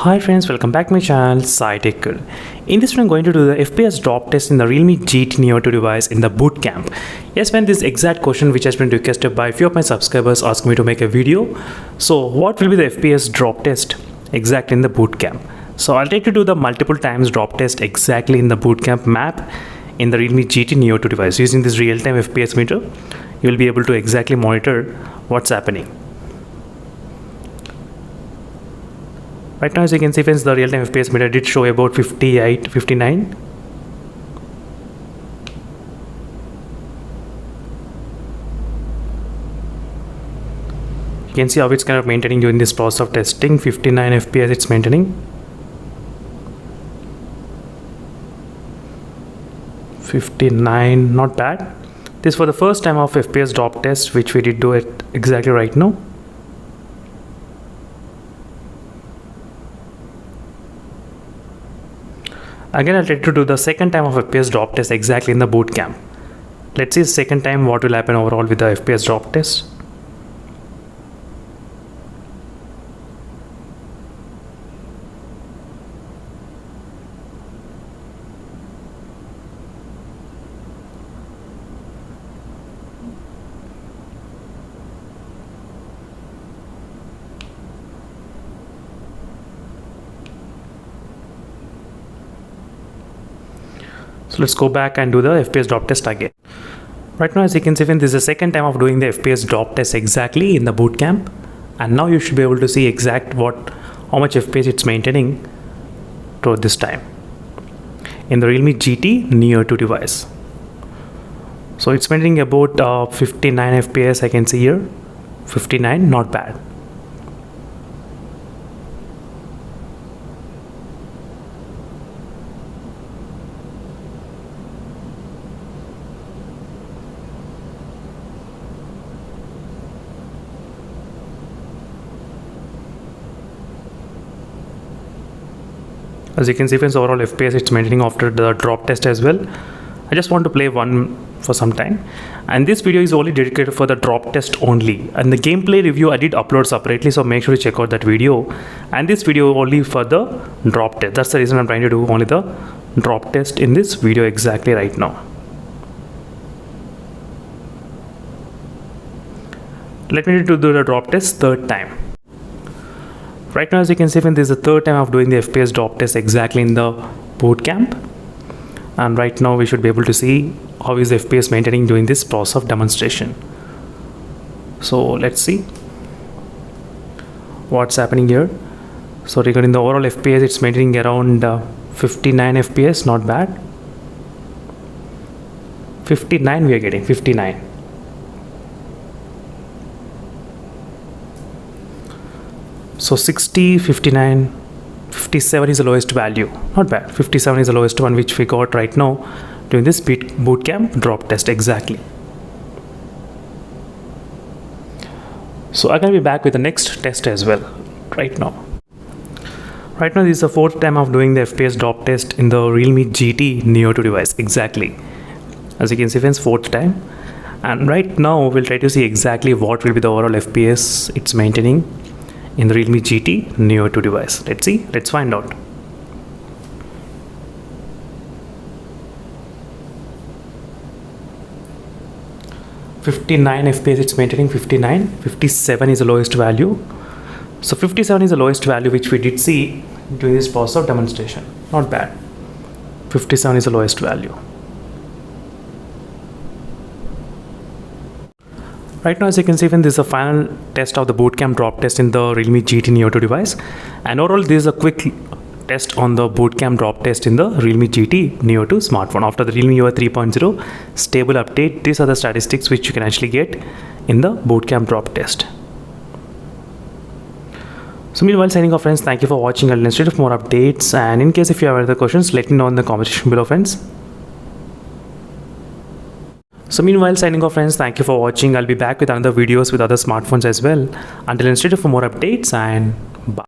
Hi friends, welcome back to my channel SciTech. In this one I'm going to do the FPS drop test in the Realme GT Neo 2 device in the Bootcamp. Yes, when this exact question which has been requested by a few of my subscribers asked me to make a video. So what will be the FPS drop test exactly in the Bootcamp? So I'll take you to the multiple times drop test exactly in the Bootcamp map in the Realme GT Neo 2 device. Using this real-time FPS meter, you will be able to exactly monitor what's happening. Right now, as you can see friends, the real-time FPS meter did show about 58, 59. You can see how it's kind of maintaining during this process of testing. 59 FPS it's maintaining. 59, not bad. This for the first time of FPS drop test which we did do it exactly right now. Again, I'll try to do the second time of FPS drop test exactly in the Bootcamp. Let's see the second time what will happen overall with the FPS drop test. So let's go back and do the FPS drop test again. Right now, as you can see, this is the second time of doing the FPS drop test exactly in the Bootcamp, and now you should be able to see how much FPS it's maintaining throughout this time in the Realme GT Neo 2 device. So it's maintaining about 59 FPS. I can see here 59, not bad. As you can see friends, overall FPS it's maintaining after the drop test as well. I just want to play one for some time, and this video is only dedicated for the drop test only, and the gameplay review I did upload separately, so make sure to check out that video. And this video only for the drop test. That's the reason I'm trying to do only the drop test in this video exactly right now. Let me do the drop test third time. Right now, as you can see, this is the third time of doing the FPS drop test exactly in the Bootcamp. And right now, we should be able to see how is the FPS maintaining during this process of demonstration. So let's see what's happening here. So regarding the overall FPS, it's maintaining around 59 FPS, not bad. 59 we are getting, 59. So 60, 59, 57 is the lowest value. Not bad. 57 is the lowest one which we got right now during this Bootcamp drop test exactly. So I'm going to be back with the next test as well right now. Right now, this is the fourth time of doing the FPS drop test in the Realme GT Neo 2 device exactly. As you can see friends, fourth time. And right now, we'll try to see exactly what will be the overall FPS it's maintaining in the Realme GT Neo 2 device. Let's find out. $59 FPS it's maintaining, 59. 57 is the lowest value. So 57 is the lowest value which we did see during this process of demonstration. Not bad. 57 is the lowest value. Right now, as you can see, this is the final test of the Bootcamp drop test in the Realme GT Neo 2 device. And overall, this is a quick test on the Bootcamp drop test in the Realme GT Neo 2 smartphone. After the Realme UI 3.0 stable update, these are the statistics which you can actually get in the Bootcamp drop test. So meanwhile, signing off friends, thank you for watching. I'll instead of more updates, and in case if you have other questions, let me know in the comment section below friends. So meanwhile, signing off friends, thank you for watching. I'll be back with another videos with other smartphones as well. Until instead of more updates, and bye.